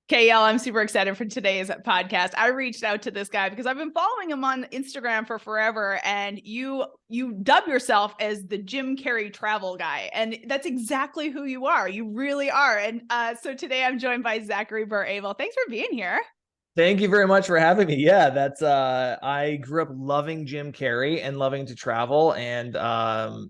KL, I'm super excited for today's podcast. I reached out to this guy because I've been following him on Instagram for forever, and you dub yourself as the Jim Carrey travel guy, and that's exactly who you are. You really are. And so today I'm joined by Zachary Burr Abel. Thanks for being here. Thank you very much for having me. Yeah, that's I grew up loving Jim Carrey and loving to travel, and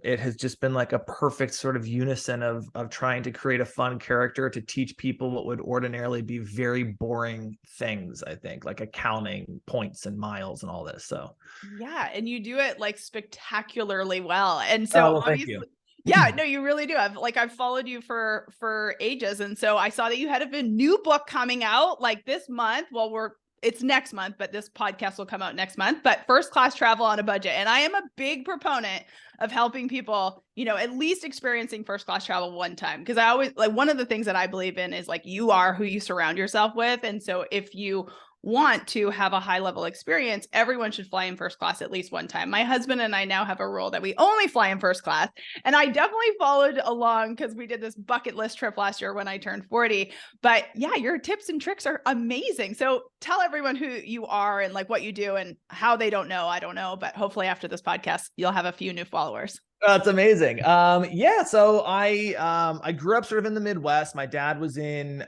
it has just been like a perfect sort of unison of trying to create a fun character to teach people what would ordinarily be very boring things, I think, like accounting, points and miles and all this. So Yeah, and you do it like spectacularly well. And so well, thank you. obviously, yeah, no, you really do. I've followed you for ages, and so I saw that you had a new book coming out like this month. Well, it's next month, but this podcast will come out next month. But First Class Travel on a Budget, and I am a big proponent of helping people, at least experiencing first class travel one time, because I always like one of the things that I believe in is like you are who you surround yourself with, and so if you want to have a high level experience, everyone should fly in first class at least one time. My husband and I now have a rule that we only fly in first class. And I definitely followed along because we did this bucket list trip last year when I turned 40. But yeah, your tips and tricks are amazing. So tell everyone who you are and like what you do and how they don't know. I don't know, but hopefully after this podcast, you'll have a few new followers. That's amazing. Yeah, so I grew up sort of in the Midwest. My dad was in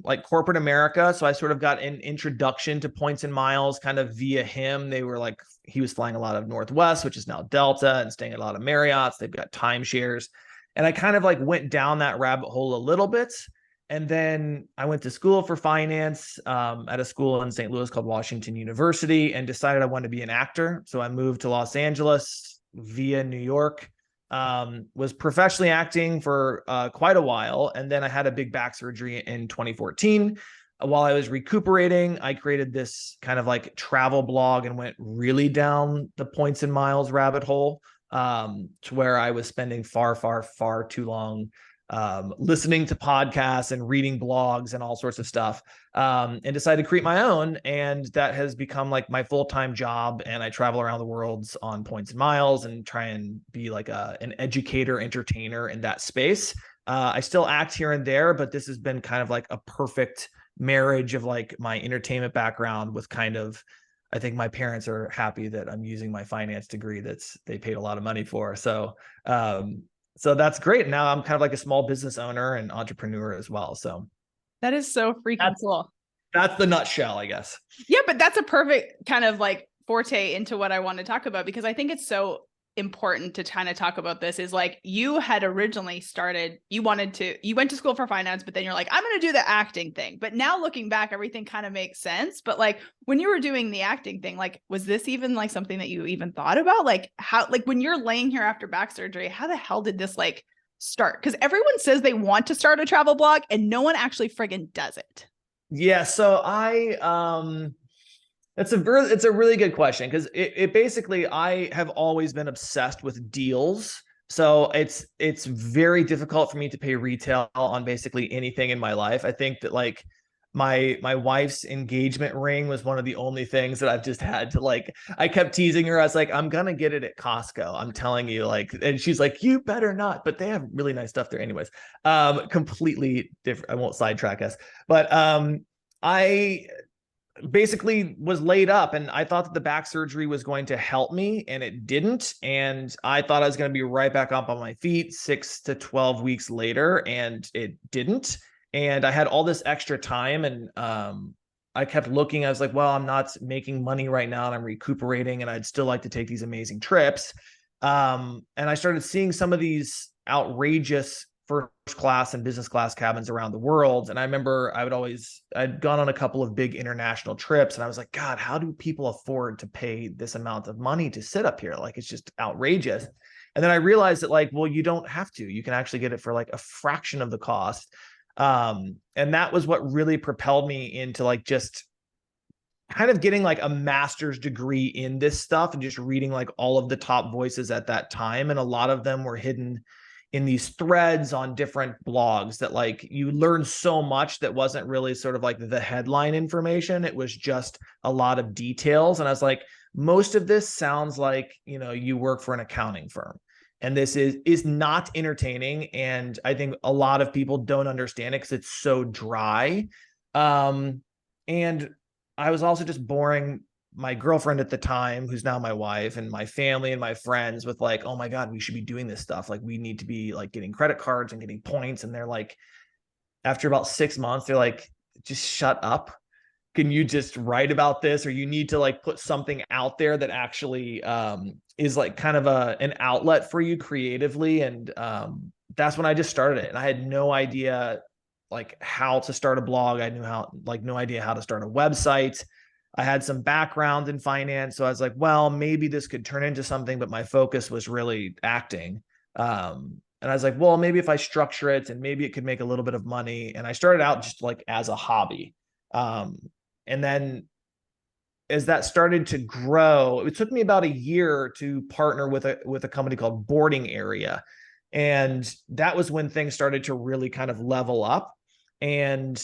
like corporate America, so I sort of got an introduction to points and miles kind of via him. He was flying a lot of Northwest, which is now Delta, and staying at a lot of Marriotts. They've got timeshares. And I kind of like went down that rabbit hole a little bit. And then I went to school for finance at a school in St. Louis called Washington University, and decided I wanted to be an actor. So I moved to Los Angeles via New York, was professionally acting for quite a while. And then I had a big back surgery in 2014. While I was recuperating, I created this kind of like travel blog and went really down the points and miles rabbit hole, to where I was spending far, far, far too long listening to podcasts and reading blogs and all sorts of stuff, and decided to create my own. And that has become like my full-time job. And I travel around the world on points and miles and try and be like an educator, entertainer in that space. I still act here and there, but this has been kind of like a perfect marriage of like my entertainment background with kind of, I think my parents are happy that I'm using my finance degree they paid a lot of money for. So that's great. Now I'm kind of like a small business owner and entrepreneur as well. So That is so freaking cool. that's the nutshell, I guess. Yeah, but that's a perfect kind of like forte into what I want to talk about, because I think it's so important to kind of talk about this is like you had originally started, you went to school for finance, but then you're like, I'm going to do the acting thing. But now looking back, everything kind of makes sense. But like when you were doing the acting thing, like, was this even like something that you even thought about? Like how, like when you're laying here after back surgery, how the hell did this like start? Because everyone says they want to start a travel blog and no one actually friggin' does it. Yeah. So it's a really good question, because it basically, I have always been obsessed with deals. So it's very difficult for me to pay retail on basically anything in my life. I think that like my wife's engagement ring was one of the only things that I've just had to like, I kept teasing her. I was like, I'm gonna get it at Costco, I'm telling you, like, and she's like, you better not, but they have really nice stuff there anyways. Completely different. I won't sidetrack us, but I basically was laid up, and I thought that the back surgery was going to help me, and it didn't. And I thought I was going to be right back up on my feet 6 to 12 weeks later, and it didn't. And I had all this extra time, and I kept looking. I was like, well, I'm not making money right now and I'm recuperating, and I'd still like to take these amazing trips. And I started seeing some of these outrageous first class and business class cabins around the world. And I remember I'd gone on a couple of big international trips, and I was like, God, how do people afford to pay this amount of money to sit up here? Like, it's just outrageous. And then I realized that like, well, you don't have to, you can actually get it for like a fraction of the cost. And that was what really propelled me into like just kind of getting like a master's degree in this stuff, and just reading like all of the top voices at that time. And a lot of them were hidden in these threads on different blogs that like you learn so much that wasn't really sort of like the headline information. It was just a lot of details. And I was like, most of this sounds like, you work for an accounting firm, and this is not entertaining. And I think a lot of people don't understand it because it's so dry. And I was also just boring my girlfriend at the time, who's now my wife, and my family and my friends with like, oh my God, we should be doing this stuff. Like, we need to be like getting credit cards and getting points. And they're like, after about 6 months, they're like, just shut up. Can you just write about this? Or you need to like put something out there that actually is like kind of an outlet for you creatively. And that's when I just started it. And I had no idea like how to start a blog. I knew how, like, no idea how to start a website. I had some background in finance. So I was like, well, maybe this could turn into something, but my focus was really acting. And I was like, well, maybe if I structure it and maybe it could make a little bit of money. And I started out just like as a hobby. And then as that started to grow, it took me about a year to partner with a company called Boarding Area. And that was when things started to really kind of level up. And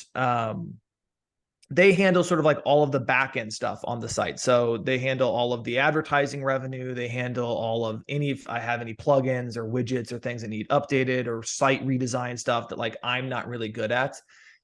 they handle sort of like all of the back end stuff on the site. So they handle all of the advertising revenue. They handle all of if I have any plugins or widgets or things that need updated or site redesign stuff that like I'm not really good at.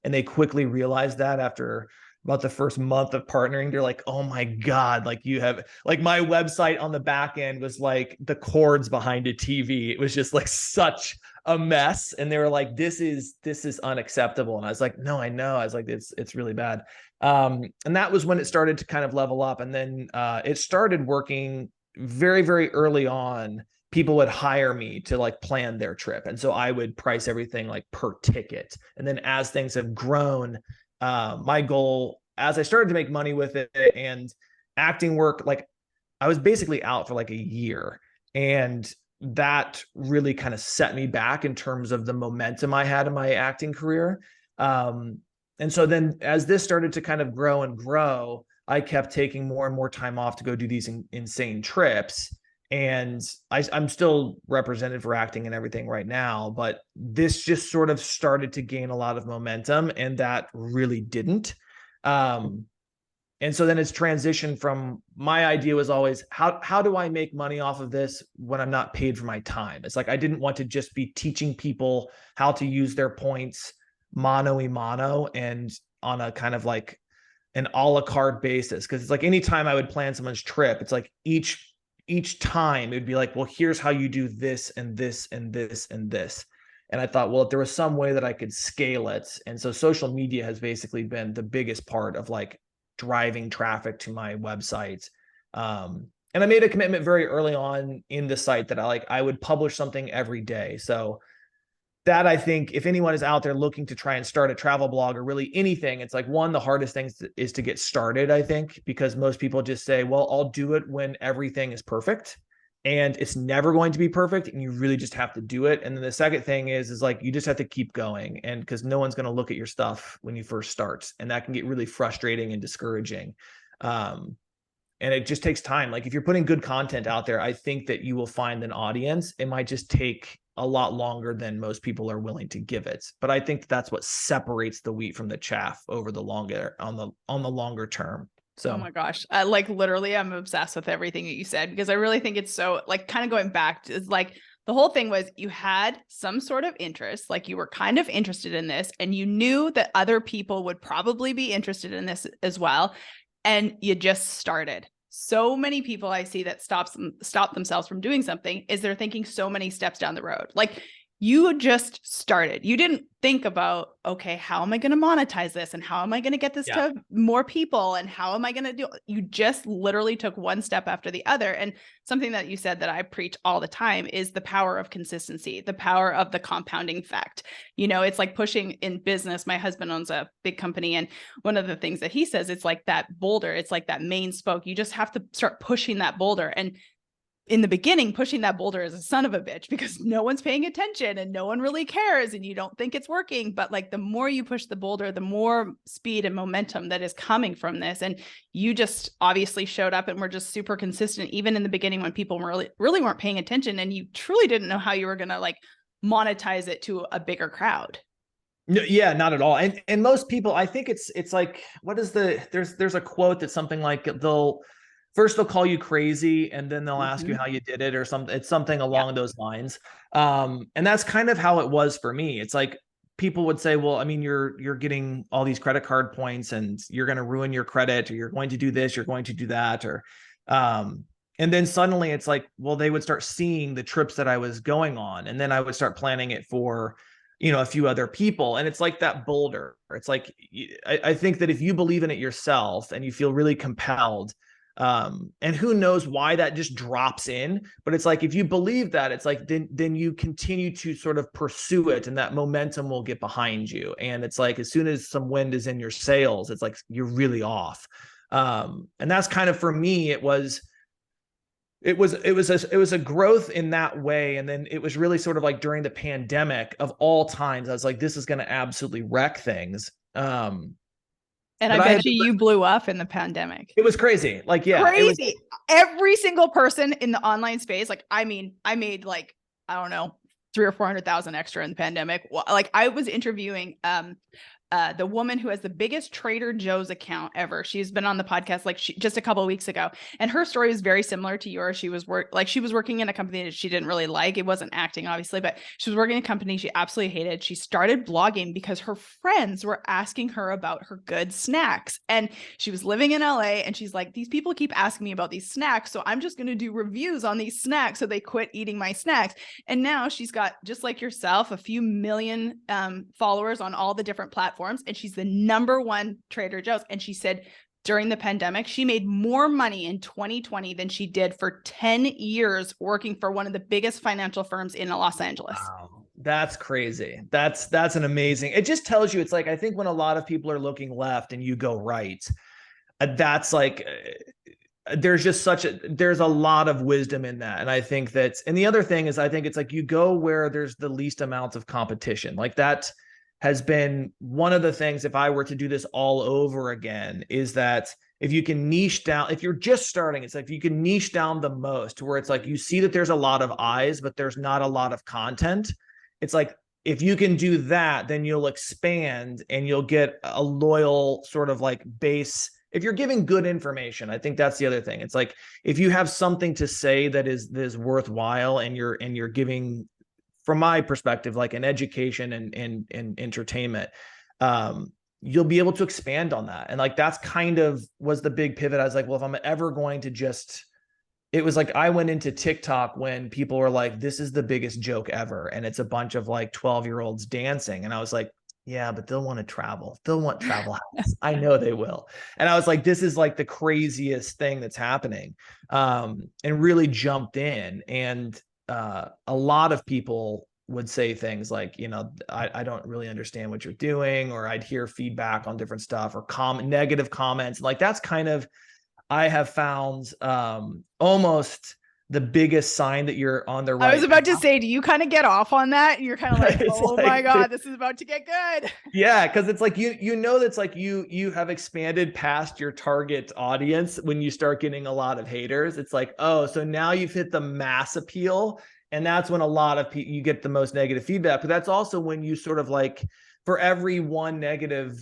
And they quickly realized that after about the first month of partnering, they're like, oh my God, like you have like my website on the back end was like the cords behind a TV. It was just like such a mess. And they were like, this is unacceptable. And I was like, no, I know. I was like, it's really bad. And that was when it started to kind of level up. And then it started working very, very early on. People would hire me to like plan their trip. And so I would price everything like per ticket. And then as things have grown, my goal, as I started to make money with it and acting work, like I was basically out for like a year, and that really kind of set me back in terms of the momentum I had in my acting career. And so then as this started to kind of grow and grow, I kept taking more and more time off to go do these insane trips. And I'm still represented for acting and everything right now, but this just sort of started to gain a lot of momentum, and that really didn't. And so then it's transitioned from, my idea was always, how do I make money off of this when I'm not paid for my time? It's like, I didn't want to just be teaching people how to use their points mano a mano and on a kind of like an a la carte basis. Cause it's like, anytime I would plan someone's trip, it's like each time it'd be like, well, here's how you do this and this and this and this. And I thought, well, if there was some way that I could scale it. And so social media has basically been the biggest part of like driving traffic to my website. And I made a commitment very early on in the site that I would publish something every day. So that, I think, if anyone is out there looking to try and start a travel blog or really anything, it's like, one, the hardest thing is to get started, I think, because most people just say, well, I'll do it when everything is perfect. And it's never going to be perfect. And you really just have to do it. And then the second thing is like, you just have to keep going. And because no one's going to look at your stuff when you first start. And that can get really frustrating and discouraging. And it just takes time. Like if you're putting good content out there, I think that you will find an audience. It might just take a lot longer than most people are willing to give it. But I think that's what separates the wheat from the chaff over the longer on the longer term. So, oh my gosh. Like literally I'm obsessed with everything that you said, because I really think it's so, like, kind of going back to, it's like the whole thing was you had some sort of interest, like you were kind of interested in this and you knew that other people would probably be interested in this as well. And you just started. So many people I see that stop themselves from doing something is they're thinking so many steps down the road. Like you just started. You didn't think about, okay, how am I going to monetize this? And how am I going to get this to more people? And how am I going to do? You just literally took one step after the other. And something that you said that I preach all the time is the power of consistency, the power of the compounding effect. You know, it's like pushing in business. My husband owns a big company. And one of the things that he says, it's like that boulder. It's like that main spoke. You just have to start pushing that boulder. And in the beginning, pushing that boulder is a son of a bitch because no one's paying attention and no one really cares and you don't think it's working. But like the more you push the boulder, the more speed and momentum that is coming from this. And you just obviously showed up and were just super consistent, even in the beginning when people really weren't paying attention and you truly didn't know how you were going to like monetize it to a bigger crowd. No, yeah, not at all. And most people, I think it's like, what is there's a quote that's something like they'll call you crazy and then they'll ask you how you did it or something. It's something along those lines. And that's kind of how it was for me. It's like people would say, well, I mean, you're getting all these credit card points and you're going to ruin your credit, or you're going to do this, you're going to do that, or and then suddenly it's like, well, they would start seeing the trips that I was going on, and then I would start planning it for, a few other people. And it's like that boulder. It's like, I think that if you believe in it yourself and you feel really compelled, and who knows why that just drops in, but it's like, if you believe that, it's like, then you continue to sort of pursue it, and that momentum will get behind you. And it's like, as soon as some wind is in your sails, it's like, you're really off. And that's kind of, for me, it was a growth in that way. And then it was really sort of like during the pandemic of all times, I was like, this is going to absolutely wreck things. And I bet you blew up in the pandemic. It was crazy. Like, yeah, crazy. Every single person in the online space. Like, I mean, I made like, I don't know, 300,000 or 400,000 extra in the pandemic. Like, I was interviewing, the woman who has the biggest Trader Joe's account ever. She's been on the podcast just a couple of weeks ago, and her story is very similar to yours. She was working in a company that she didn't really like. It wasn't acting, obviously, but she was working in a company she absolutely hated. She started blogging because her friends were asking her about her good snacks, and she was living in LA, and she's like, these people keep asking me about these snacks, so I'm just going to do reviews on these snacks so they quit eating my snacks. And now she's got, just like yourself, a few million followers on all the different platforms. And she's the #1 Trader Joe's. And she said during the pandemic, she made more money in 2020 than she did for 10 years working for one of the biggest financial firms in Los Angeles. Wow. That's crazy. That's an amazing. It just tells you, it's like, I think when a lot of people are looking left and you go right, that's like, there's a lot of wisdom in that. And I think and the other thing is, I think it's like, you go where there's the least amount of competition. Like, that has been one of the things, if I were to do this all over again, is that if you can niche down, if you're just starting, it's like, if you can niche down the most to where it's like, you see that there's a lot of eyes, but there's not a lot of content. It's like, if you can do that, then you'll expand and you'll get a loyal sort of like base. If you're giving good information, I think that's the other thing. It's like, if you have something to say that is worthwhile, and you're giving, from my perspective, like an education and entertainment, you'll be able to expand on that. And like, that's kind of was the big pivot. I was like, well, if I'm ever going to it was like, I went into TikTok when people were like, this is the biggest joke ever, and it's a bunch of like 12-year-olds dancing. And I was like, yeah, but they'll want to travel. They'll want travel hacks. I know they will. And I was like, this is like the craziest thing that's happening. And really jumped in. And a lot of people would say things like, I don't really understand what you're doing, or I'd hear feedback on different stuff, or negative comments. Like, that's kind of, I have found almost the biggest sign that you're on the right. I was about to say, do you kind of get off on that? And you're kind of like, oh my God, this is about to get good. Yeah. Cause it's like, that's like you have expanded past your target audience when you start getting a lot of haters. It's like, oh, so now you've hit the mass appeal. And that's when a lot of people, you get the most negative feedback. But that's also when you sort of like, for every one negative,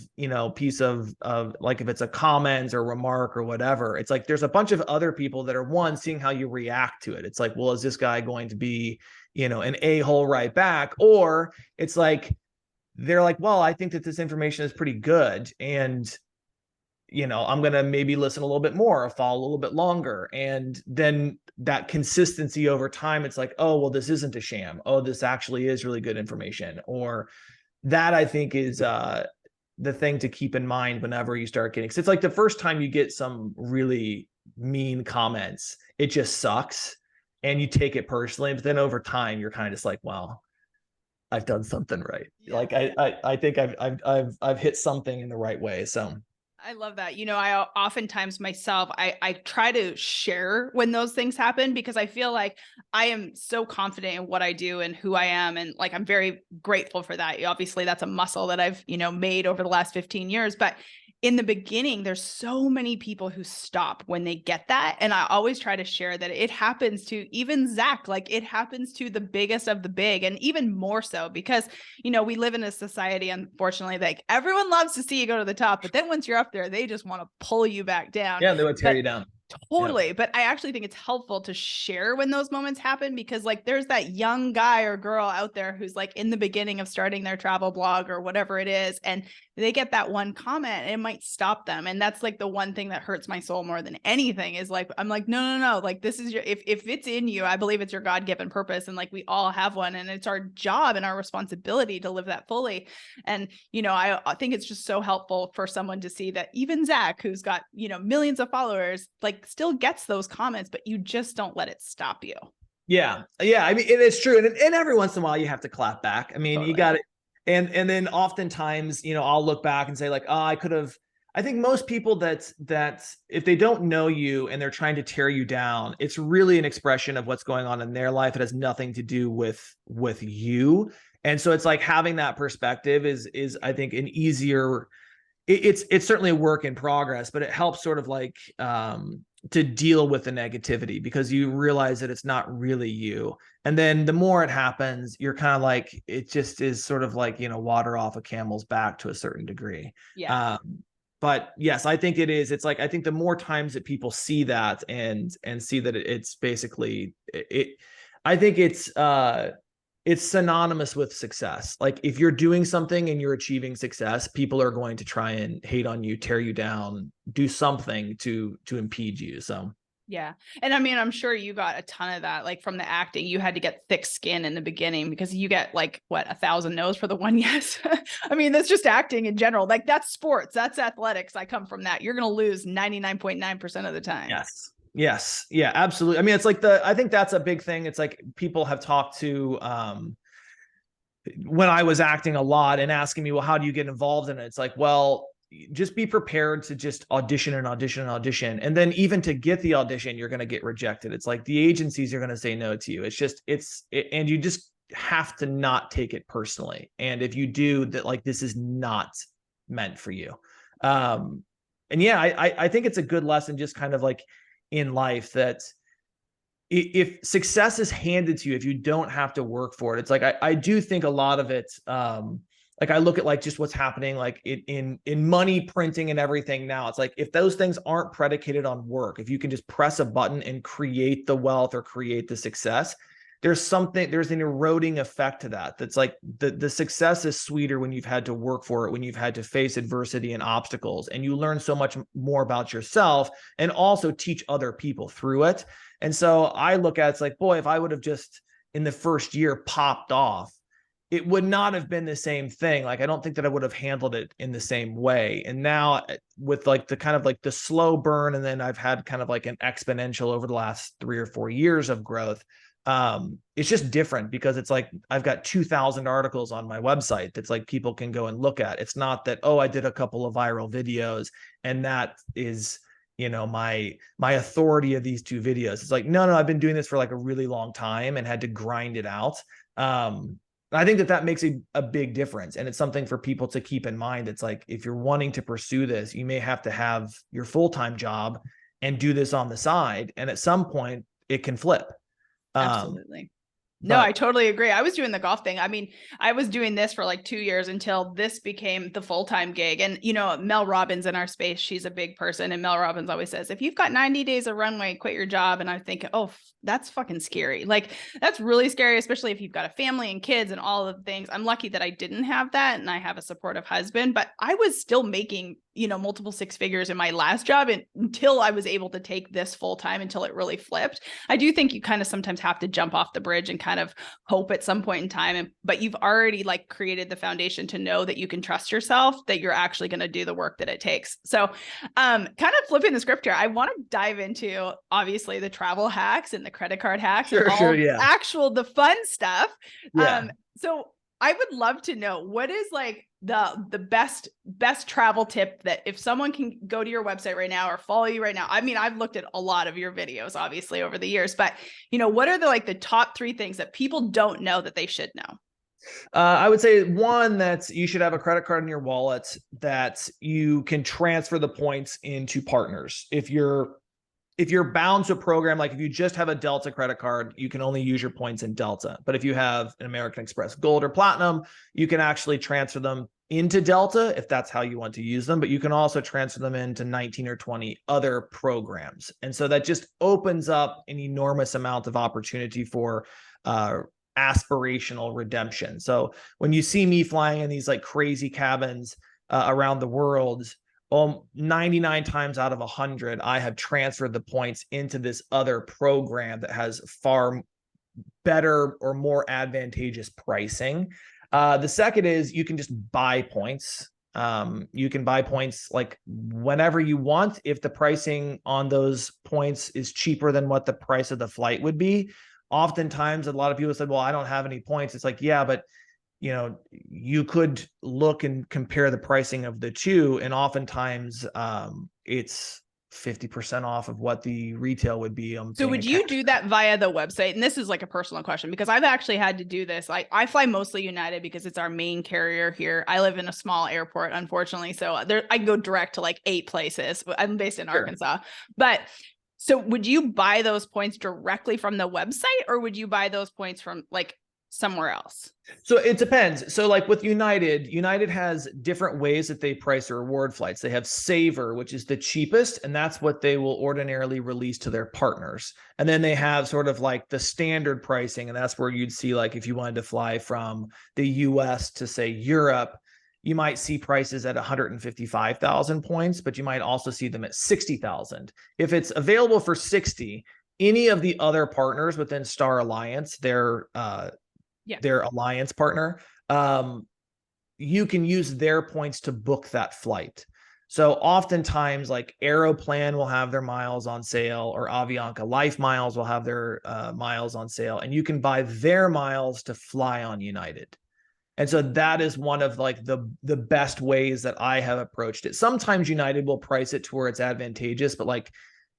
piece of like, if it's a comment or remark or whatever, it's like, there's a bunch of other people that are seeing how you react to it. It's like, well, is this guy going to be, an a-hole right back? Or it's like, they're like, well, I think that this information is pretty good, and I'm going to maybe listen a little bit more or follow a little bit longer. And then that consistency over time, it's like, oh, well, this isn't a sham. Oh, this actually is really good information. Or that, I think, is the thing to keep in mind whenever you start getting, 'cause it's like the first time you get some really mean comments, it just sucks and you take it personally. But then over time, you're kind of just like, well, I've done something right. Yeah. Like, I think I've hit something in the right way. So I love that. I oftentimes myself, I try to share when those things happen, because I feel like I am so confident in what I do and who I am. And like, I'm very grateful for that. Obviously that's a muscle that I've, made over the last 15 years, but in the beginning, there's so many people who stop when they get that. And I always try to share that it happens to even Zach, like it happens to the biggest of the big, and even more so because, we live in a society, unfortunately, like everyone loves to see you go to the top, but then once you're up there, they just want to pull you back down. Yeah, they would tear you down. Totally. But I actually think it's helpful to share when those moments happen, because like there's that young guy or girl out there who's like in the beginning of starting their travel blog or whatever it is, and they get that one comment and it might stop them. And that's like the one thing that hurts my soul more than anything is like, I'm like, no. Like this is your, if it's in you, I believe it's your God-given purpose. And like, we all have one, and it's our job and our responsibility to live that fully. And, you know, I think it's just so helpful for someone to see that even Zach, who's got, you know, millions of followers, like still gets those comments, but you just don't let it stop you. Yeah. I mean, it's true. And every once in a while you have to clap back. I mean, totally. You got it. And then oftentimes, you know, I'll look back and say like, oh, I think most people that if they don't know you and they're trying to tear you down, it's really an expression of what's going on in their life. It has nothing to do with you. And so it's like having that perspective is I think an easier, it's certainly a work in progress, but it helps sort of like to deal with the negativity, because you realize that it's not really you. And then the more it happens, you're kind of like, it just is sort of like, you know, water off a camel's back to a certain degree. Yeah. But yes, I think it is. It's like, I think the more times that people see that and see that it's basically I think it's synonymous with success. Like if you're doing something and you're achieving success, people are going to try and hate on you, tear you down, do something to impede you. So yeah. And I mean, I'm sure you got a ton of that, like from the acting. You had to get thick skin in the beginning because you get like 1,000 no's for the one yes. I mean, that's just acting in general. Like that's sports, that's athletics. I come from that. You're going to lose 99.9% of the time. Yes. Yeah, absolutely. I mean, it's like I think that's a big thing. It's like people have talked to when I was acting a lot and asking me, well, how do you get involved in it? It's like, well, just be prepared to just audition. And then even to get the audition, you're going to get rejected. It's like the agencies are going to say no to you. It's just, and you just have to not take it personally. And if you do that, like, this is not meant for you. And yeah, I think it's a good lesson just kind of like in life that if success is handed to you, if you don't have to work for it, it's like, I do think a lot of it, like I look at like just what's happening like in money printing and everything now. It's like if those things aren't predicated on work, if you can just press a button and create the wealth or create the success, there's an eroding effect to that. That's like the success is sweeter when you've had to work for it, when you've had to face adversity and obstacles, and you learn so much more about yourself and also teach other people through it. And so I look at it's like, boy, if I would have just in the first year popped off, it would not have been the same thing. Like, I don't think that I would have handled it in the same way. And now with like the kind of like the slow burn, and then I've had kind of like an exponential over the last 3 or 4 years of growth. It's just different because it's like, I've got 2,000 articles on my website that's like people can go and look at. It's not that, oh, I did a couple of viral videos and that is, you know, my authority of these 2 videos. It's like, no, I've been doing this for like a really long time and had to grind it out. I think that makes a big difference. And it's something for people to keep in mind. It's like, if you're wanting to pursue this, you may have to have your full-time job and do this on the side. And at some point it can flip. Absolutely. No, I totally agree. I was doing the golf thing. I mean, I was doing this for like 2 years until this became the full-time gig. And, you know, Mel Robbins in our space, she's a big person. And Mel Robbins always says, if you've got 90 days of runway, quit your job. And I think, oh, that's fucking scary. Like, that's really scary, especially if you've got a family and kids and all of the things. I'm lucky that I didn't have that. And I have a supportive husband, but I was still making, you know, multiple 6 figures in my last job until I was able to take this full-time, until it really flipped. I do think you kind of sometimes have to jump off the bridge and kind of hope at some point in time. But you've already like created the foundation to know that you can trust yourself, that you're actually going to do the work that it takes. So kind of flipping the script here, I want to dive into obviously the travel hacks and the credit card hacks and the fun stuff. Yeah. So I would love to know, what is like the best travel tip that if someone can go to your website right now or follow you right now? I mean, I've looked at a lot of your videos obviously over the years, but you know, what are the top 3 things that people don't know that they should know? I would say one, that you should have a credit card in your wallet that you can transfer the points into partners. If you're bound to a program, like if you just have a Delta credit card, you can only use your points in Delta. But if you have an American Express Gold or Platinum, you can actually transfer them into Delta if that's how you want to use them, but you can also transfer them into 19 or 20 other programs. And so that just opens up an enormous amount of opportunity for aspirational redemption. So when you see me flying in these like crazy cabins around the world, 99 times out of 100, I have transferred the points into this other program that has far better or more advantageous pricing. The second is you can just buy points. You can buy points like whenever you want. If the pricing on those points is cheaper than what the price of the flight would be, oftentimes a lot of people said, well, I don't have any points. It's like, yeah, but you could look and compare the pricing of the two. And oftentimes it's 50% off of what the retail would be. So would you do that via the website? And this is like a personal question because I've actually had to do this. I fly mostly United because it's our main carrier here. I live in a small airport, unfortunately. So I can go direct to like 8 places. I'm based in Arkansas. But so would you buy those points directly from the website or would you buy those points from like somewhere else? So it depends. So like with United has different ways that they price their reward flights. They have Saver, which is the cheapest, and that's what they will ordinarily release to their partners. And then they have sort of like the standard pricing, and that's where you'd see like if you wanted to fly from the US to say Europe, you might see prices at 155,000 points, but you might also see them at 60,000. If it's available for 60, any of the other partners within Star Alliance, their alliance partner, you can use their points to book that flight. So oftentimes like Aeroplan will have their miles on sale, or Avianca Life Miles will have their miles on sale, and you can buy their miles to fly on United. And so that is one of like the best ways that I have approached it. Sometimes United will price it to where it's advantageous, but like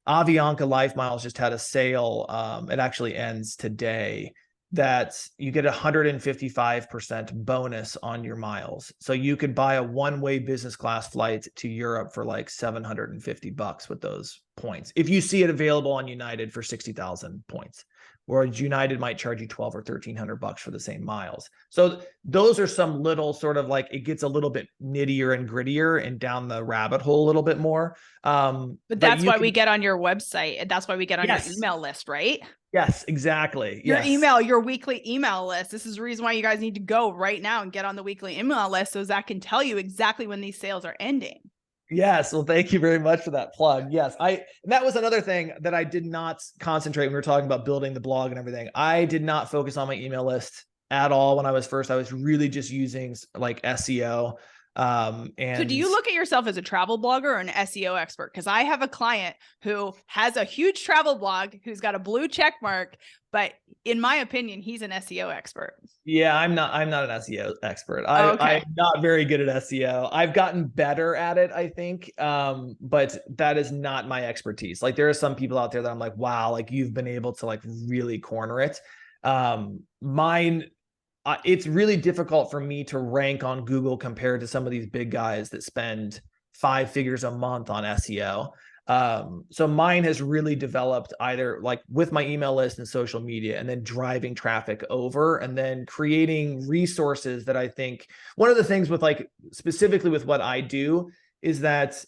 Avianca Life Miles just had a sale. It actually ends today, that you get 155% bonus on your miles. So you could buy a one-way business class flight to Europe for like $750 with those points. If you see it available on United for 60,000 points, whereas United might charge you 12 or $1,300 for the same miles. So those are some little sort of like, it gets a little bit nittier and grittier and down the rabbit hole a little bit more. But that's why we get on your website. And that's why we get on your email list, right? Yes, exactly. Your weekly email list. This is the reason why you guys need to go right now and get on the weekly email list so Zach can tell you exactly when these sales are ending. Yes. Well, thank you very much for that plug. Yes. That was another thing that I did not concentrate when we were talking about building the blog and everything. I did not focus on my email list at all when I was first. I was really just using like SEO. And so do you look at yourself as a travel blogger or an SEO expert? Because I have a client who has a huge travel blog who's got a blue check mark, but in my opinion, he's an SEO expert. Yeah, I'm not an SEO expert. I'm not very good at SEO. I've gotten better at it, I think. But that is not my expertise. Like there are some people out there that I'm like, wow, like you've been able to like really corner it. It's really difficult for me to rank on Google compared to some of these big guys that spend 5 figures a month on SEO. So mine has really developed either like with my email list and social media, and then driving traffic over, and then creating resources that I think one of the things with like specifically with what I do is that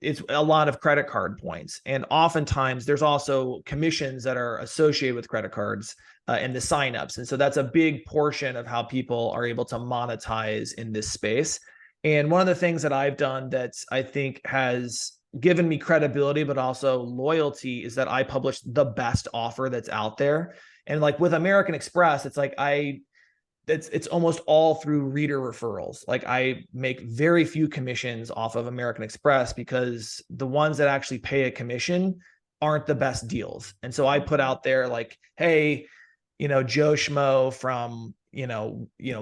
it's a lot of credit card points. And oftentimes there's also commissions that are associated with credit cards and the signups. And so that's a big portion of how people are able to monetize in this space. And one of the things that I've done that I think has given me credibility, but also loyalty, is that I publish the best offer that's out there. And like with American Express, it's like it's almost all through reader referrals. Like I make very few commissions off of American Express because the ones that actually pay a commission aren't the best deals. And so I put out there like, hey, Joe Schmo from,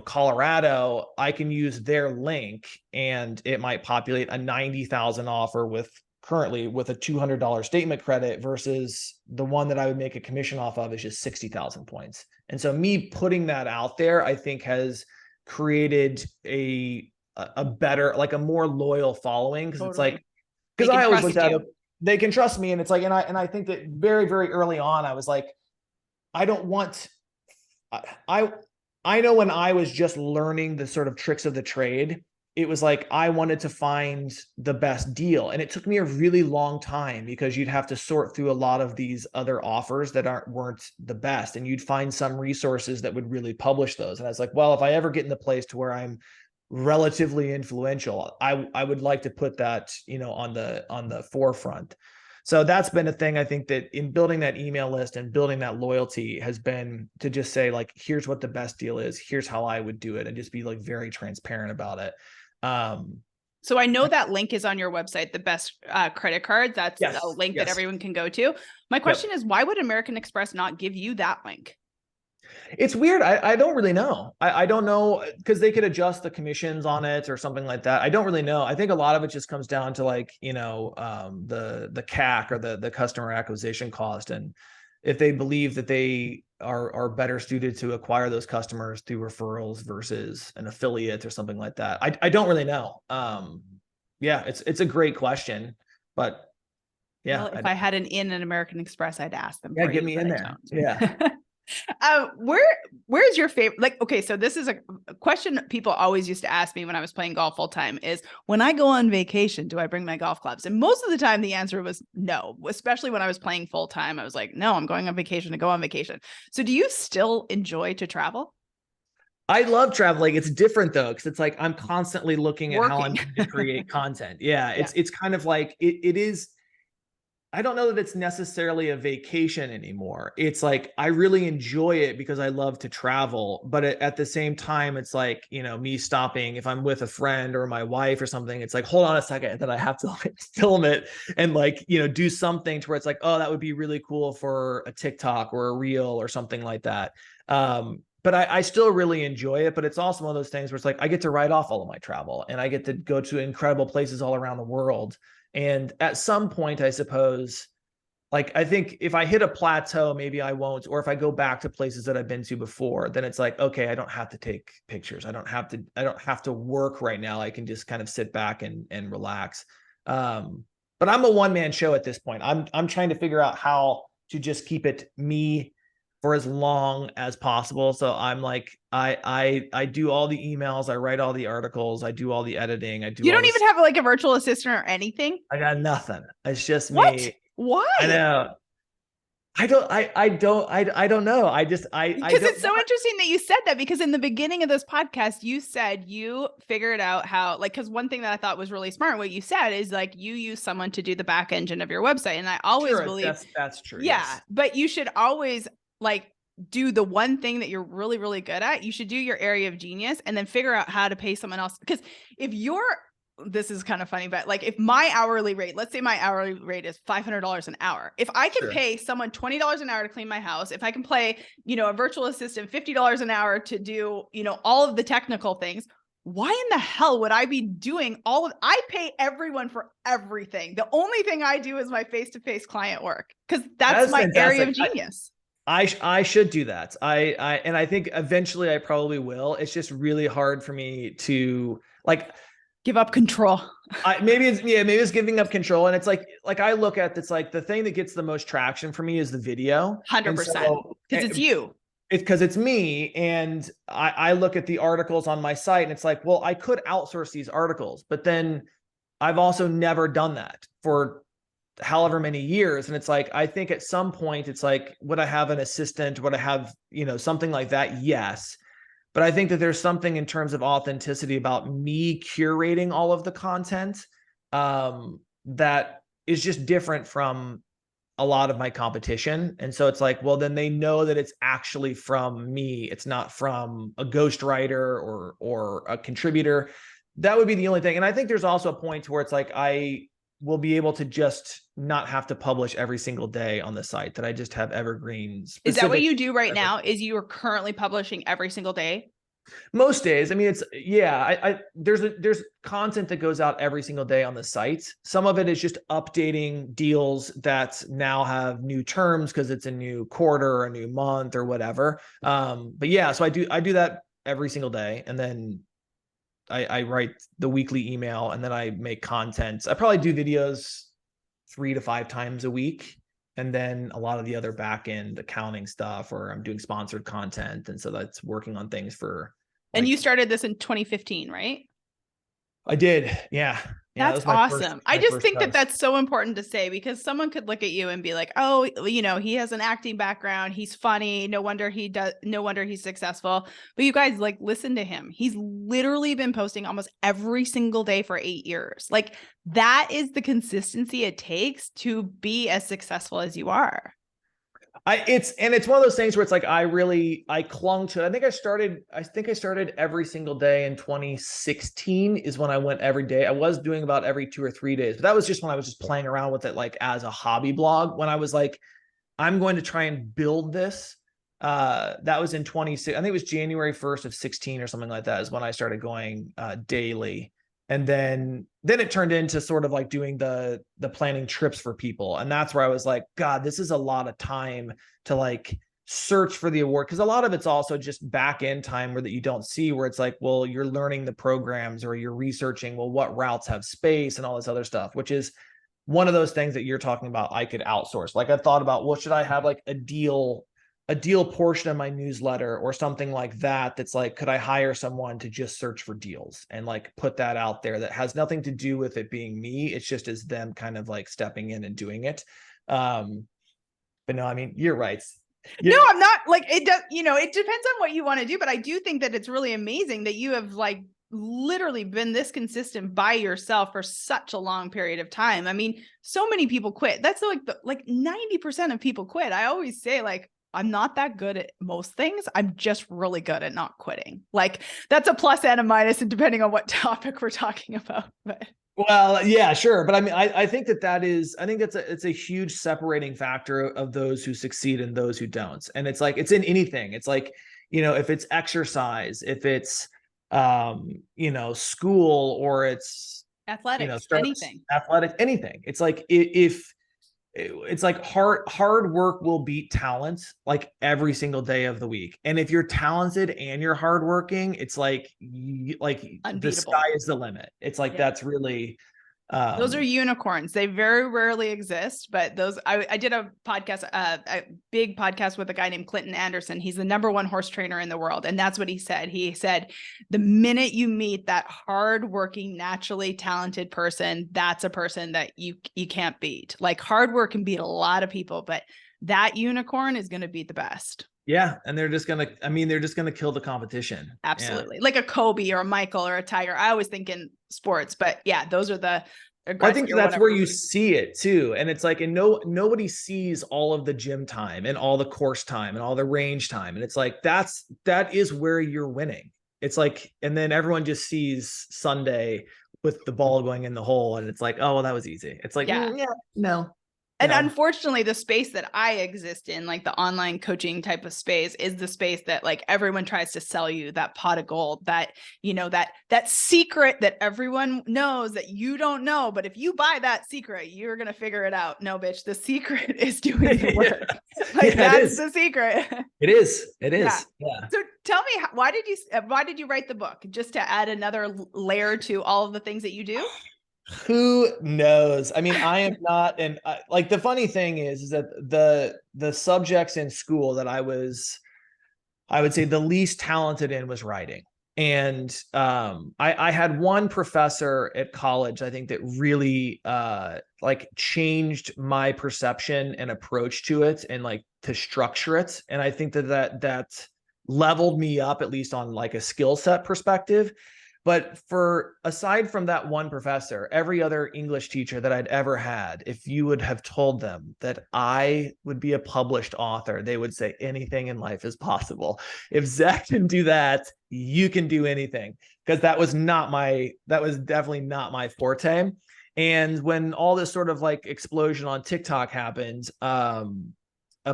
Colorado, I can use their link and it might populate a 90,000 offer currently with a $200 statement credit, versus the one that I would make a commission off of is just 60,000 points. And so me putting that out there, I think has created a better, like a more loyal following. Cause it's like, because I always looked at it, they can trust me. And it's like, and I think that very, very early on, I was like, I don't want, I know when I was just learning the sort of tricks of the trade, it was like I wanted to find the best deal. And it took me a really long time because you'd have to sort through a lot of these other offers that weren't the best. And you'd find some resources that would really publish those. And I was like, well, if I ever get in the place to where I'm relatively influential, I would like to put that, on the forefront. So that's been a thing. I think that in building that email list and building that loyalty has been to just say, like, here's what the best deal is. Here's how I would do it, and just be like very transparent about it. So I know that link is on your website, the best credit card. That's a link that everyone can go to. My question is, why would American Express not give you that link? It's weird. I don't really know. I don't know, because they could adjust the commissions on it or something like that. I don't really know. I think a lot of it just comes down to, like, the CAC, or the customer acquisition cost. And if they believe that they are better suited to acquire those customers through referrals versus an affiliate or something like that. I don't really know. Yeah, it's a great question, but yeah. Well, if I had an American Express, I'd ask them. Yeah, get me in there. Yeah. Where's your favorite? Like, okay, so this is a question people always used to ask me when I was playing golf full time, is when I go on vacation, do I bring my golf clubs? And most of the time the answer was no, especially when I was playing full time. I was like, no, I'm going on vacation to go on vacation. So do you still enjoy to travel? I love traveling. It's different though, because it's like I'm constantly looking at how I'm going to create content. Yeah, it's kind of like it is. I don't know that it's necessarily a vacation anymore. It's like I really enjoy it because I love to travel, but at the same time, it's like, me stopping if I'm with a friend or my wife or something. It's like, hold on a second, that I have to film it and do something to where it's like, oh, that would be really cool for a TikTok or a reel or something like that. But I still really enjoy it. But it's also one of those things where it's like I get to write off all of my travel and I get to go to incredible places all around the world. And at some point, I suppose, like, I think if I hit a plateau, maybe I won't. Or if I go back to places that I've been to before, then it's like, okay, I don't have to take pictures. I don't have to work right now. I can just kind of sit back and relax. But I'm a one-man show at this point. I'm trying to figure out how to just keep it me for as long as possible. So I'm like, I do all the emails, I write all the articles, I do all the editing. You don't even have like a virtual assistant or anything? I got nothing. It's just me. Why? I know. I don't know. Because it's so interesting that you said that, because in the beginning of this podcast, you said you figured out how, like, because one thing that I thought was really smart, what you said is like, you use someone to do the back engine of your website. And I always believe that's true. Yeah. Yes. But you should always do the one thing that you're really, really good at. You should do your area of genius and then figure out how to pay someone else. Because this is kind of funny, but like, if my hourly rate, let's say my hourly rate is $500 an hour. If I can pay someone $20 an hour to clean my house, if I can pay, a virtual assistant $50 an hour to do, all of the technical things, why in the hell would I be doing I pay everyone for everything. The only thing I do is my face-to-face client work, because that's my area of genius. I should do that. I think eventually I probably will. It's just really hard for me to give up control. Maybe it's giving up control. And it's like I look at it's like the thing that gets the most traction for me is the video. 100%. Because it's you. It's because it's me. And I look at the articles on my site and it's like, well, I could outsource these articles, but then I've also never done that for however many years. And it's like, I think at some point it's like, would I have an assistant? Would I have, something like that? Yes. But I think that there's something in terms of authenticity about me curating all of the content that is just different from a lot of my competition. And so it's like, well, then they know that it's actually from me. It's not from a ghostwriter or a contributor. That would be the only thing. And I think there's also a point where it's like, I will be able to just not have to publish every single day on the site, that I just have evergreens. Is that what you do right now? Is you are currently publishing every single day? Most days. I mean, there's content that goes out every single day on the site. Some of it is just updating deals that now have new terms because it's a new quarter or a new month or whatever. But yeah, so I do that every single day. And then I write the weekly email, and then I make content. I probably do videos 3 to 5 times a week. And then a lot of the other back end accounting stuff, or I'm doing sponsored content. And so that's working on things for And like, you started this in 2015, right? I did. Yeah. Yeah. That That's was awesome. I my just first think that post. that's so important to say, because someone could look at you and be like, "Oh, he has an acting background. He's funny. No wonder he's successful." But you guys, like, listen to him. He's literally been posting almost every single day for 8 years. Like, that is the consistency it takes to be as successful as you are. It's one of those things where it's like I clung to it. I think I started every single day in 2016 is when I went every day. I was doing about every 2 or 3 days, but that was just when I was just playing around with it like as a hobby blog. When I was like, I'm going to try and build this. That was in 26. I think it was January 1st of 16 or something like that is when I started going daily. And then it turned into sort of like doing the planning trips for people. And that's where I was like, God, this is a lot of time to like search for the award. Cause a lot of it's also just back end time that you don't see, where it's like, well, you're learning the programs or you're researching, well, what routes have space and all this other stuff, which is one of those things that you're talking about I could outsource. Like I thought about, well, should I have like a deal portion of my newsletter or something like that? That's like, could I hire someone to just search for deals and like put that out there that has nothing to do with it being me? It's just as them kind of like stepping in and doing it. But no, I mean, you're right. No, I'm not, like, it does, it depends on what you want to do, but I do think that it's really amazing that you have like literally been this consistent by yourself for such a long period of time. I mean, so many people quit. That's like 90% of people quit. I always say, like, I'm not that good at most things. I'm just really good at not quitting. Like, that's a plus and a minus, and depending on what topic we're talking about. But well, yeah, sure. But I mean, I think it's a huge separating factor of those who succeed and those who don't. And it's like, it's in anything. It's like, if it's exercise, if it's, school, or it's, athletics, startups, anything. athletic, anything. It's like, if it's like hard work will beat talent like every single day of the week. And if you're talented and you're hardworking, it's like the sky is the limit. It's like, that's really those are unicorns. They very rarely exist, but I did a podcast, a big podcast with a guy named Clinton Anderson. He's the #1 horse trainer in the world. And that's what he said. He said, the minute you meet that hardworking, naturally talented person, that's a person that you can't beat. Like, hard work can beat a lot of people, but that unicorn is going to beat the best. Yeah. And they're just going to kill the competition. Absolutely. Yeah. Like a Kobe or a Michael or a Tiger. I always think in sports, but yeah, those are the, I think that's where you see it too. And it's like, and nobody sees all of the gym time and all the course time and all the range time. And it's like, that is where you're winning. It's like, and then everyone just sees Sunday with the ball going in the hole. And it's like, oh, well, that was easy. It's like, yeah, no. And unfortunately, the space that I exist in, like the online coaching type of space, is the space that like everyone tries to sell you that pot of gold, that, that secret that everyone knows that you don't know. But if you buy that secret, you're going to figure it out. No, bitch, the secret is doing the work. Like, that's the secret. It is. Yeah. So tell me, why did you write the book? Just to add another layer to all of the things that you do? Who knows? I mean, I am not, and like the funny thing is that the subjects in school that I would say the least talented in was writing. And I had one professor at college, I think, that really like changed my perception and approach to it and like to structure it. And I think that leveled me up, at least on like a skill set perspective. But aside from that one professor, every other English teacher that I'd ever had, if you would have told them that I would be a published author, they would say anything in life is possible. If Zach can do that, you can do anything. Because that was definitely not my forte. And when all this sort of like explosion on TikTok happened, a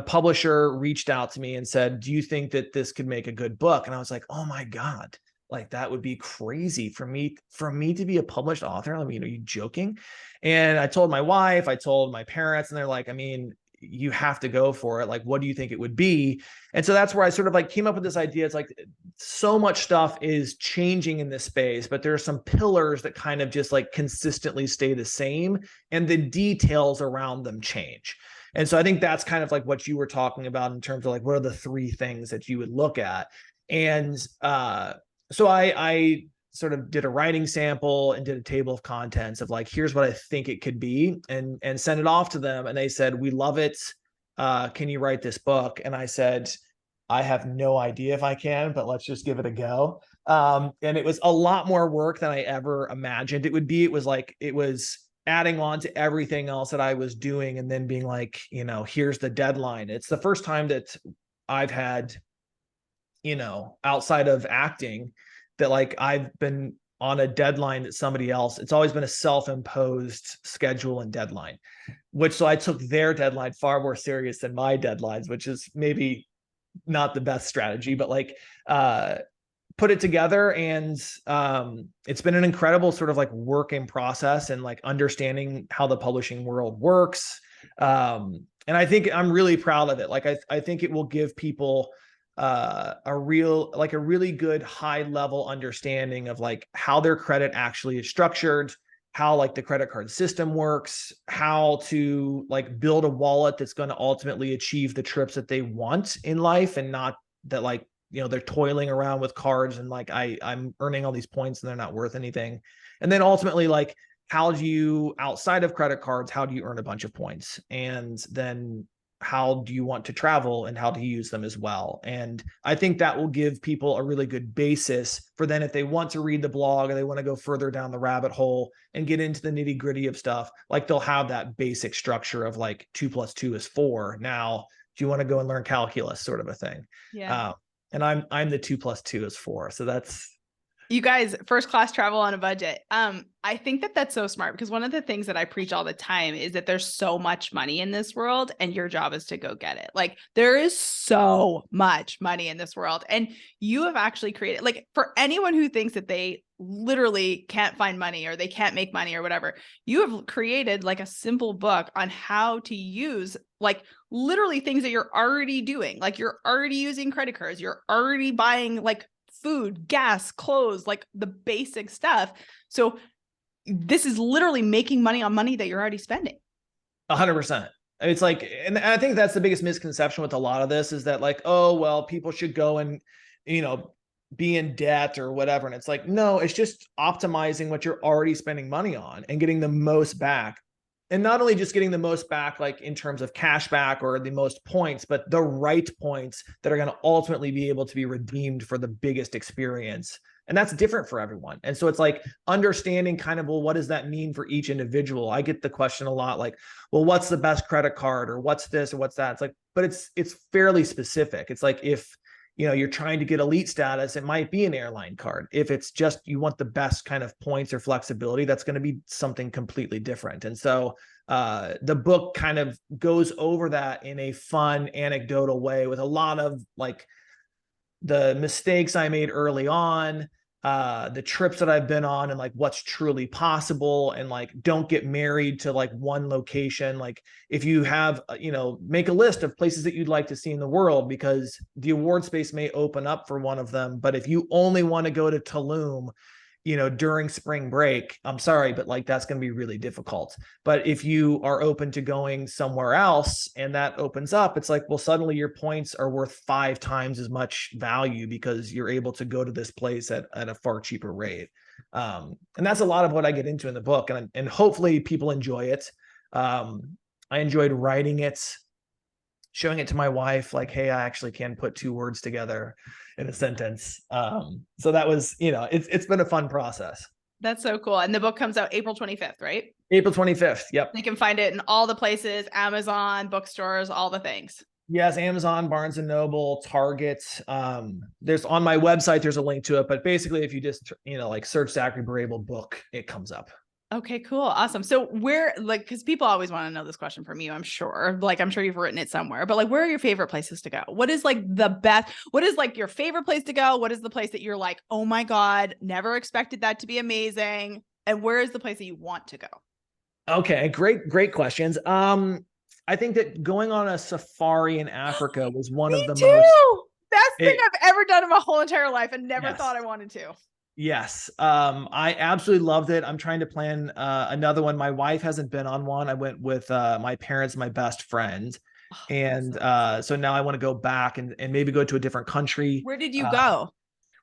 publisher reached out to me and said, do you think that this could make a good book? And I was like, oh my God. Like, that would be crazy for me to be a published author. I mean, are you joking? And I told my wife, I told my parents, and they're like, I mean, you have to go for it. Like, what do you think it would be? And so that's where I sort of like came up with this idea. It's like so much stuff is changing in this space, but there are some pillars that kind of just like consistently stay the same, and the details around them change. And so I think that's kind of like what you were talking about in terms of like, what are the three things that you would look at? And so I sort of did a writing sample and did a table of contents of like, here's what I think it could be, and sent it off to them. And they said, we love it. Can you write this book? And I said, I have no idea if I can, but let's just give it a go. And it was a lot more work than I ever imagined it would be. It was adding on to everything else that I was doing, and then being like, here's the deadline. It's the first time that I've had, outside of acting, that like I've been on a deadline that somebody else, it's always been a self-imposed schedule and deadline, so I took their deadline far more serious than my deadlines, which is maybe not the best strategy, but like, put it together. And it's been an incredible sort of like work in process, and like understanding how the publishing world works. And I think I'm really proud of it. Like, I think it will give people a really good high level understanding of like how their credit actually is structured, how like the credit card system works, how to like build a wallet that's going to ultimately achieve the trips that they want in life, and not that like, they're toiling around with cards and like I'm earning all these points and they're not worth anything. And then ultimately, like, how do you, outside of credit cards, how do you earn a bunch of points? And then how do you want to travel, and how to use them as well? And I think that will give people a really good basis for then, if they want to read the blog or they want to go further down the rabbit hole and get into the nitty gritty of stuff, like they'll have that basic structure of like 2 + 2 is 4. Now, do you want to go and learn calculus, sort of a thing? Yeah. And I'm the 2 + 2 is 4. So that's, you guys, first class travel on a budget. I think that that's so smart, because one of the things that I preach all the time is that there's so much money in this world, and your job is to go get it. Like, there is so much money in this world, and you have actually created, like, for anyone who thinks that they literally can't find money or they can't make money or whatever, you have created like a simple book on how to use like literally things that you're already doing. Like, you're already using credit cards, you're already buying like food, gas, clothes, like the basic stuff. So this is literally making money on money that you're already spending. 100%. It's like, and I think that's the biggest misconception with a lot of this, is that like, oh, well, people should go and, be in debt or whatever. And it's like, no, it's just optimizing what you're already spending money on and getting the most back. And not only just getting the most back, like in terms of cash back or the most points, but the right points that are going to ultimately be able to be redeemed for the biggest experience. And that's different for everyone. And so it's like understanding kind of, well, what does that mean for each individual? I get the question a lot, like, well, what's the best credit card, or what's this or what's that? It's like, but it's fairly specific. It's like, if you're trying to get elite status, it might be an airline card. If it's just you want the best kind of points or flexibility, that's going to be something completely different. And so the book kind of goes over that in a fun, anecdotal way, with a lot of like the mistakes I made early on, the trips that I've been on, and like what's truly possible. And like, don't get married to like one location. Like, if you have, make a list of places that you'd like to see in the world, because the award space may open up for one of them. But if you only want to go to Tulum, during spring break, I'm sorry, but like, that's going to be really difficult. But if you are open to going somewhere else and that opens up, it's like, well, suddenly your points are worth 5 times as much value, because you're able to go to this place at a far cheaper rate. And that's a lot of what I get into in the book, and hopefully people enjoy it. I enjoyed writing it, showing it to my wife, like, hey, I actually can put 2 words together in a sentence. So that was, it's been a fun process. That's so cool. And the book comes out April 25th, right? April 25th. Yep. They can find it in all the places, Amazon, bookstores, all the things. Yes. Amazon, Barnes and Noble, Target. There's on my website, there's a link to it, but basically if you just, like search Zachary Burr Abel book, it comes up. Okay, cool. Awesome. So where, like, because people always want to know this question from you, I'm sure. Like, I'm sure you've written it somewhere, but like, where are your favorite places to go? What is like the best? What is like your favorite place to go? What is the place that you're like, oh my God, never expected that to be amazing? And where is the place that you want to go? Okay, great questions. I think that going on a safari in Africa was one Me of the most, too. Best thing it, I've ever done in my whole entire life, and never yes. thought I wanted to. Yes. I absolutely loved it. I'm trying to plan another one. My wife hasn't been on one. I went with my parents, my best friend. Oh, And so awesome. so now I want to go back and maybe go to a different country. Where did you go?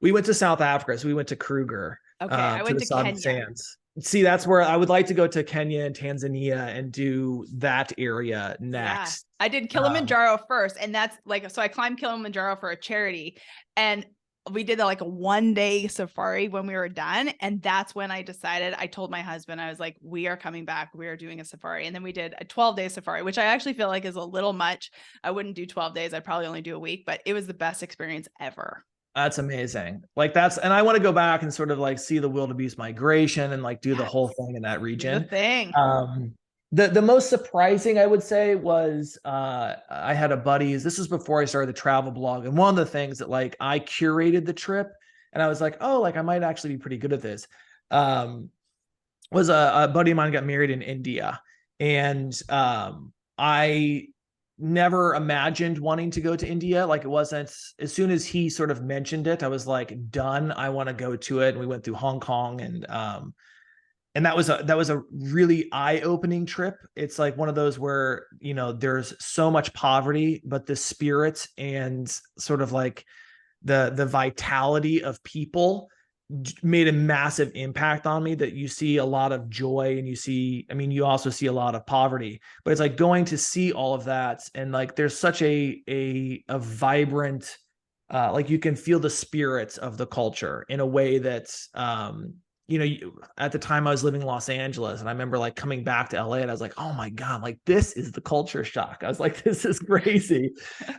We went to South Africa. So we went to Kruger, Okay, I to went the to Southern Kenya. Sands. See, that's where I would like to go, to Kenya and Tanzania and do that area Yeah. next. I did Kilimanjaro first, and that's like, so I climbed Kilimanjaro for a charity, and we did like a 1-day safari when we were done. And that's when I decided, I told my husband, I was like, we are coming back. We are doing a safari. And then we did a 12-day safari, which I actually feel like is a little much. I wouldn't do 12 days. I'd probably only do a week, but it was the best experience ever. That's amazing. Like and I want to go back and sort of like see the wildebeest migration and like do the Yes. whole thing in that region. The thing. The most surprising, I would say, was I had a buddy. This was before I started the travel blog, and one of the things that like I curated the trip, and I was like, oh, like I might actually be pretty good at this. Was a buddy of mine got married in India, and I never imagined wanting to go to India. Like it wasn't, as soon as he sort of mentioned it, I was like, done. I want to go to it. And we went through Hong Kong, and that was a really eye-opening trip. It's like one of those where, you know, there's so much poverty, but the spirit and sort of like the vitality of people made a massive impact on me, that you see a lot of joy, and you also see a lot of poverty, but it's like going to see all of that. And like, there's such a vibrant, like you can feel the spirits of the culture in a way that's, at the time I was living in Los Angeles, and I remember like coming back to LA, and I was like, oh my God, like this is the culture shock. I was like, this is crazy.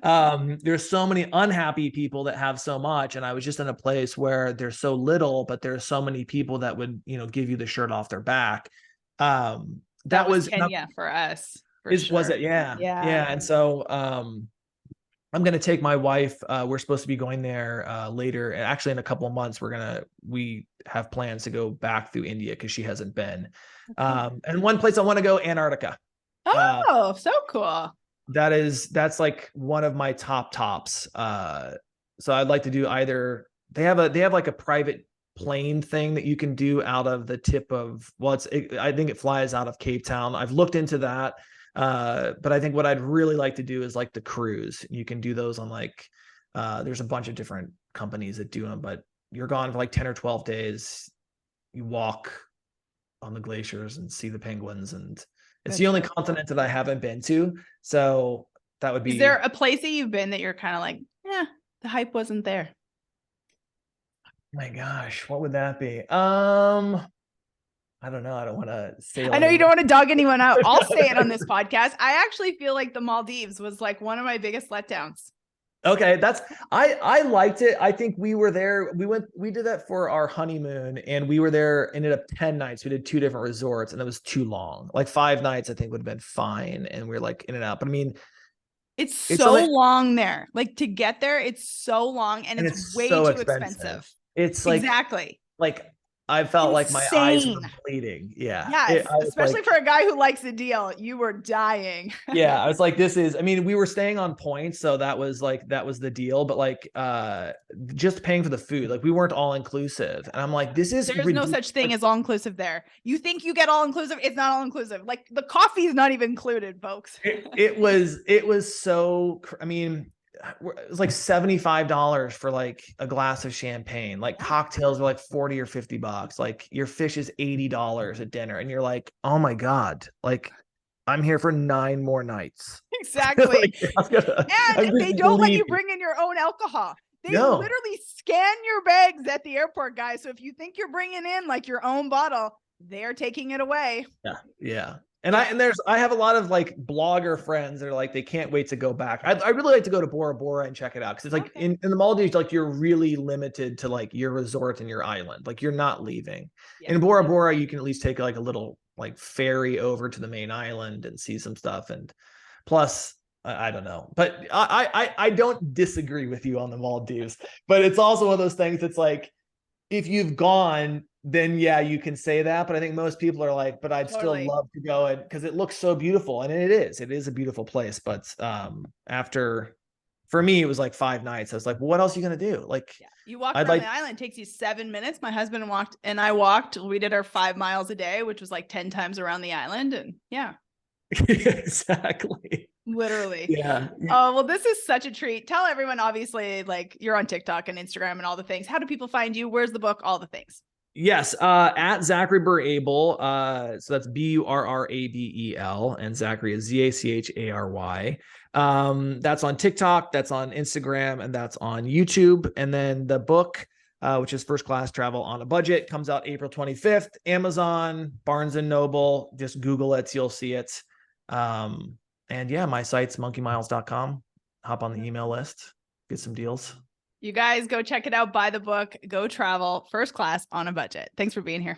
There's so many unhappy people that have so much. And I was just in a place where there's so little, but there's so many people that would, give you the shirt off their back. That was Kenya for us. Was it? Yeah. Yeah. And so, I'm going to take my wife. We're supposed to be going there later. Actually, in a couple of months, we have plans to go back through India because she hasn't been. And one place I want to go, Antarctica. Oh, so cool. That's like one of my tops. So I'd like to do either. They have like a private plane thing that you can do out of the tip of, I think it flies out of Cape Town. I've looked into that. But I think what I'd really like to do is like the cruise. You can do those on like, there's a bunch of different companies that do them, but you're gone for like 10 or 12 days. You walk on the glaciers and see the penguins, and it's the only continent that I haven't been to. So that would be. Is there a place that you've been that you're kind of like, yeah, the hype wasn't there? Oh my gosh, what would that be? I don't know. I don't want to say. I know you don't want to dog anyone out. I'll say it on this podcast. I actually feel like the Maldives was like one of my biggest letdowns. Okay, I liked it. I think we were there. We did that for our honeymoon, and we were there, ended up 10 nights. We did 2 different resorts, and it was too long. Like 5 nights, I think would have been fine. And we were like in and out. But I mean, it's so long there. Like to get there, it's so long, and it's way so too expensive. It's like, exactly. Like I felt like my eyes were bleeding. Yeah. Yes, especially for a guy who likes the deal. You were dying. Yeah. I was like, we were staying on points. So that was the deal. But like, just paying for the food, like we weren't all inclusive. And I'm like, there's no such thing as all inclusive there. You think you get all inclusive. It's not all inclusive. Like the coffee is not even included, folks. It was so, it was like $75 for like a glass of champagne. Like cocktails were like $40 or $50. Like your fish is $80 at dinner, and you're like, oh my God, like I'm here for 9 more nights. Exactly. And they don't let you bring in your own alcohol. They literally scan your bags at the airport, guys. So if you think you're bringing in like your own bottle, they're taking it away. Yeah. And I have a lot of like blogger friends that are like, they can't wait to go back. I really like to go to Bora Bora and check it out. Cause it's like in the Maldives, like you're really limited to like your resort and your island. Like you're not leaving. In Bora Bora, you can at least take like a little like ferry over to the main island and see some stuff. And plus, I don't know, but I don't disagree with you on the Maldives, but it's also one of those things that's like, if you've gone, then yeah, you can say that. But I think most people are like, but I'd still Totally. love to go, and because it looks so beautiful, and it is a beautiful place. But after, for me, it was like 5 nights. I was like, well, what else are you gonna do? Like, Yeah. You walk I'd around like, the island, it takes you 7 minutes. My husband walked and I walked. We did our 5 miles a day, which was like 10 times around the island. And yeah, exactly. literally. Yeah. Oh, well, this is such a treat. Tell everyone, obviously, like you're on TikTok and Instagram and all the things. How do people find you? Where's the book? All the things. Yes, at Zachary Burr Abel. So that's Burrabel, and Zachary is Zachary. That's on TikTok, that's on Instagram, and that's on YouTube. And then the book, which is First Class Travel on a Budget, comes out April 25th. Amazon, Barnes and Noble. Just Google it, you'll see it. And yeah, my site's monkeymiles.com. Hop on the email list, get some deals. You guys go check it out, buy the book, go travel first class on a budget. Thanks for being here.